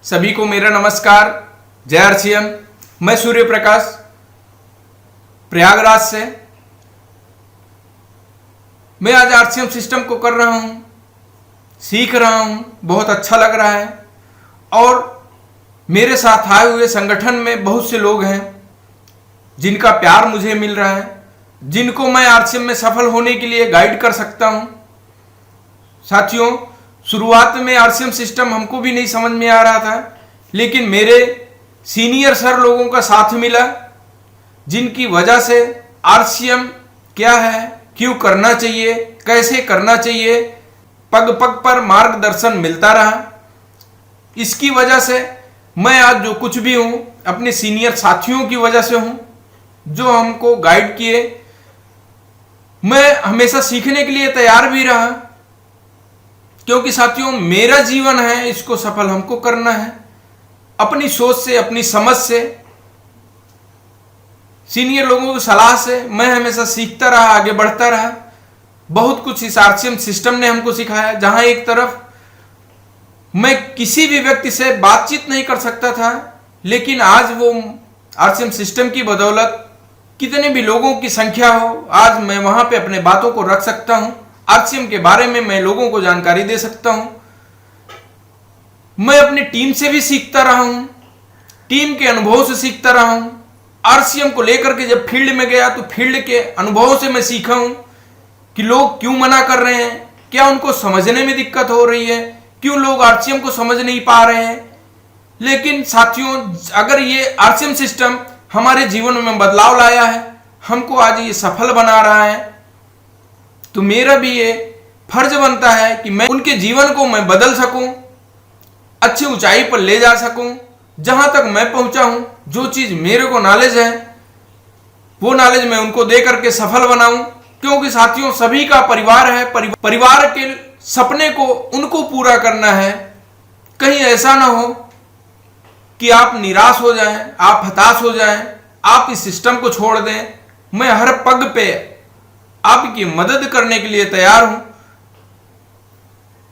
सभी को मेरा नमस्कार। जय आरसीएम। मैं सूर्य प्रकाश प्रयागराज से। मैं आज आरसीएम सिस्टम को कर रहा हूं, सीख रहा हूं, बहुत अच्छा लग रहा है। और मेरे साथ आए हुए संगठन में बहुत से लोग हैं जिनका प्यार मुझे मिल रहा है, जिनको मैं आरसीएम में सफल होने के लिए गाइड कर सकता हूं। साथियों, शुरुआत में आरसीएम सिस्टम हमको भी नहीं समझ में आ रहा था, लेकिन मेरे सीनियर सर लोगों का साथ मिला, जिनकी वजह से आरसीएम क्या है, क्यों करना चाहिए, कैसे करना चाहिए, पग पग पर मार्गदर्शन मिलता रहा। इसकी वजह से मैं आज जो कुछ भी हूं अपने सीनियर साथियों की वजह से हूं, जो हमको गाइड किए। मैं हमेशा सीखने के लिए तैयार भी रहा, क्योंकि साथियों मेरा जीवन है, इसको सफल हमको करना है। अपनी सोच से, अपनी समझ से, सीनियर लोगों की सलाह से मैं हमेशा सीखता रहा, आगे बढ़ता रहा। बहुत कुछ इस आरसीएम सिस्टम ने हमको सिखाया। जहां एक तरफ मैं किसी भी व्यक्ति से बातचीत नहीं कर सकता था, लेकिन आज वो आरसीएम सिस्टम की बदौलत कितने भी लोगों की संख्या हो, आज मैं वहां पे अपने बातों को रख सकता हूं। आरसीएम के बारे में मैं लोगों को जानकारी दे सकता हूं। मैं अपनी टीम से भी सीखता रहा हूं, टीम के अनुभव से सीखता रहा हूं। आरसीएम को लेकर के जब फील्ड में गया तो फील्ड के अनुभव से मैं सीखा हूं कि लोग क्यों मना कर रहे हैं, क्या उनको समझने में दिक्कत हो रही है, क्यों लोग आरसीएम को समझ नहीं पा रहे हैं। लेकिन साथियों, अगर ये आरसीएम सिस्टम हमारे जीवन में बदलाव लाया है, हमको आज ये सफल बना रहा है, तो मेरा भी ये फर्ज बनता है कि मैं उनके जीवन को मैं बदल सकूं, अच्छी ऊंचाई पर ले जा सकूं। जहां तक मैं पहुंचा हूं, जो चीज मेरे को नॉलेज है, वो नॉलेज मैं उनको दे करके सफल बनाऊं। क्योंकि साथियों, सभी का परिवार है, परिवार के सपने को उनको पूरा करना है। कहीं ऐसा ना हो कि आप निराश हो जाएं, आप हताश हो जाएं, आप इस सिस्टम को छोड़ दें। मैं हर पग पे आपकी मदद करने के लिए तैयार हूं।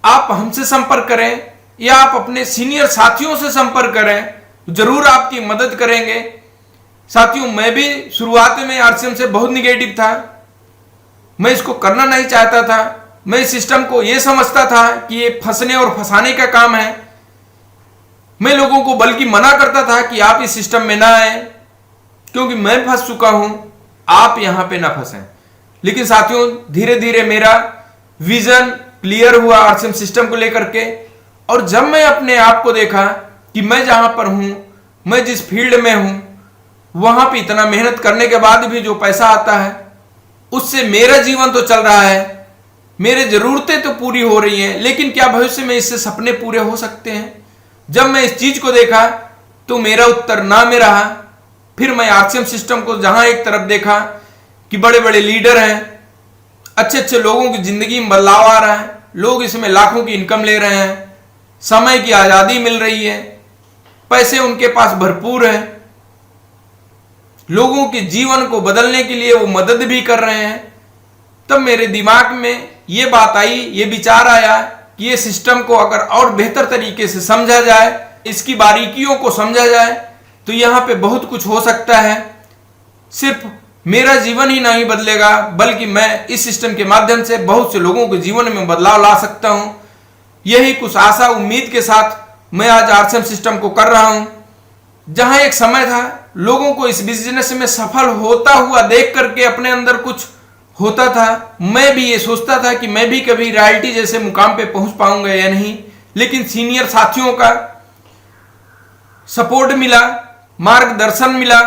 आप हमसे संपर्क करें या आप अपने सीनियर साथियों से संपर्क करें, जरूर आपकी मदद करेंगे। साथियों, मैं भी शुरुआत में आरसीएम से बहुत निगेटिव था, मैं इसको करना नहीं चाहता था। मैं इस सिस्टम को यह समझता था कि ये फंसने और फंसाने का काम है। मैं लोगों को बल्कि मना करता था कि आप इस सिस्टम में ना आए, क्योंकि मैं फंस चुका हूं, आप यहां पे ना फंसें। लेकिन साथियों, धीरे धीरे मेरा विजन क्लियर हुआ आरसीएम सिस्टम को लेकर के। और जब मैं अपने आप को देखा कि मैं जहां पर हूं, मैं जिस फील्ड में हूं, वहां पे इतना मेहनत करने के बाद भी जो पैसा आता है, उससे मेरा जीवन तो चल रहा है, मेरे जरूरतें तो पूरी हो रही हैं, लेकिन क्या भविष्य में इससे सपने पूरे हो सकते हैं? जब मैं इस चीज को देखा तो मेरा उत्तर ना में रहा। फिर मैं आरसीएम सिस्टम को जहां एक तरफ देखा कि बड़े बड़े लीडर हैं, अच्छे अच्छे लोगों की जिंदगी में बदलाव आ रहा है, लोग इसमें लाखों की इनकम ले रहे हैं, समय की आजादी मिल रही है, पैसे उनके पास भरपूर है, लोगों के जीवन को बदलने के लिए वो मदद भी कर रहे हैं। तब मेरे दिमाग में ये बात आई, ये विचार आया कि ये सिस्टम को अगर और बेहतर तरीके से समझा जाए, इसकी बारीकियों को समझा जाए, तो यहां पे बहुत कुछ हो सकता है। सिर्फ मेरा जीवन ही नहीं बदलेगा, बल्कि मैं इस सिस्टम के माध्यम से बहुत से लोगों के जीवन में बदलाव ला सकता हूं। यही कुछ आशा उम्मीद के साथ मैं आज आरसीएम सिस्टम को कर रहा हूं। जहां एक समय था लोगों को इस बिजनेस में सफल होता हुआ देख करके अपने अंदर कुछ होता था, मैं भी ये सोचता था कि मैं भी कभी रॉयल्टी जैसे मुकाम पे पहुंच पाऊंगा या नहीं। लेकिन सीनियर साथियों का सपोर्ट मिला, मार्गदर्शन मिला,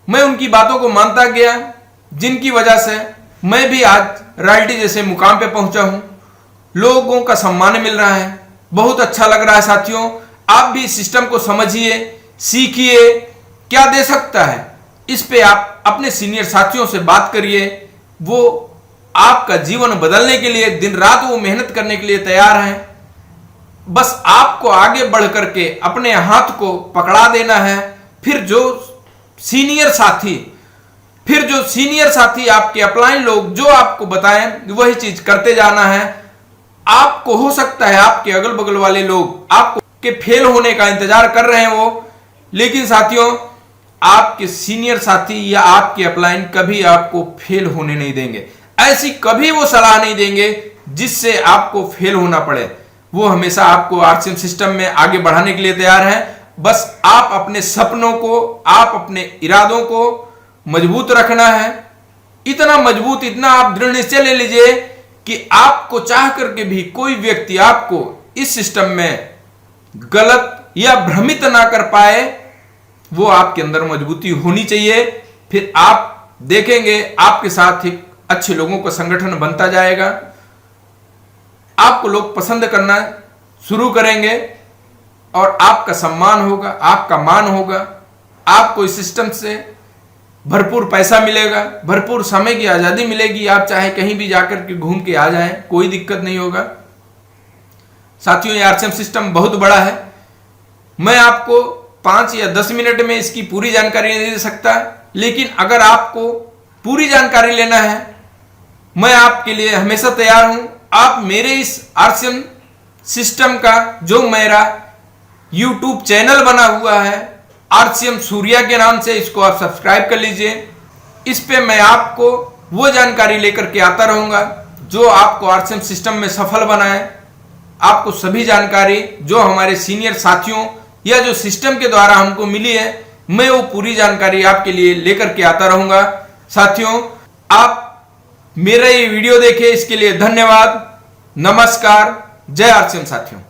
मैं उनकी बातों को मानता गया, जिनकी वजह से मैं भी आज रॉयल्टी जैसे मुकाम पे पहुंचा हूं। लोगों का सम्मान मिल रहा है, बहुत अच्छा लग रहा है। साथियों, आप भी इस सिस्टम को समझिए, सीखिए, क्या दे सकता है, इस पे आप अपने सीनियर साथियों से बात करिए। वो आपका जीवन बदलने के लिए दिन रात वो मेहनत करने के लिए तैयार हैं। बस आपको आगे बढ़ करके अपने हाथ को पकड़ा देना है। फिर जो सीनियर साथी आपके अपलाइन लोग जो आपको बताएं, वही चीज करते जाना है। आपको हो सकता है आपके अगल बगल वाले लोग आपको के फेल होने का इंतजार कर रहे हैं वो, लेकिन साथियों आपके सीनियर साथी या आपके अपलाइन कभी आपको फेल होने नहीं देंगे। ऐसी कभी वो सलाह नहीं देंगे जिससे आपको फेल होना पड़े। वो हमेशा आपको आरसीएम सिस्टम में आगे बढ़ाने के लिए तैयार हैं। बस आप अपने सपनों को, आप अपने इरादों को मजबूत रखना है। इतना मजबूत, इतना आप दृढ़ निश्चय ले लीजिए कि आपको चाह करके भी कोई व्यक्ति आपको इस सिस्टम में गलत या भ्रमित ना कर पाए। वो आपके अंदर मजबूती होनी चाहिए। फिर आप देखेंगे आपके साथ एक अच्छे लोगों का संगठन बनता जाएगा, आपको लोग पसंद करना शुरू करेंगे और आपका सम्मान होगा, आपका मान होगा। आपको इस सिस्टम से भरपूर पैसा मिलेगा, भरपूर समय की आजादी मिलेगी। आप चाहे कहीं भी जाकर के घूम के आ जाएं, कोई दिक्कत नहीं होगा। साथियों ये आरसीएम सिस्टम बहुत बड़ा है। मैं आपको 5 या 10 मिनट में इसकी पूरी जानकारी नहीं दे सकता, लेकिन अगर आपको पूरी जानकारी लेना है मैं आपके लिए हमेशा तैयार हूं। आप मेरे इस आरसीएम सिस्टम का जो मेरा YouTube चैनल बना हुआ है आरसीएम सूर्या के नाम से, इसको आप सब्सक्राइब कर लीजिए। इस पे मैं आपको वो जानकारी लेकर के आता रहूंगा जो आपको आरसीएम सिस्टम में सफल बनाए। आपको सभी जानकारी जो हमारे सीनियर साथियों या जो सिस्टम के द्वारा हमको मिली है, मैं वो पूरी जानकारी आपके लिए लेकर के आता रहूंगा। साथियों आप मेरा ये वीडियो देखे इसके लिए धन्यवाद। नमस्कार। जय आरसीएम साथियों।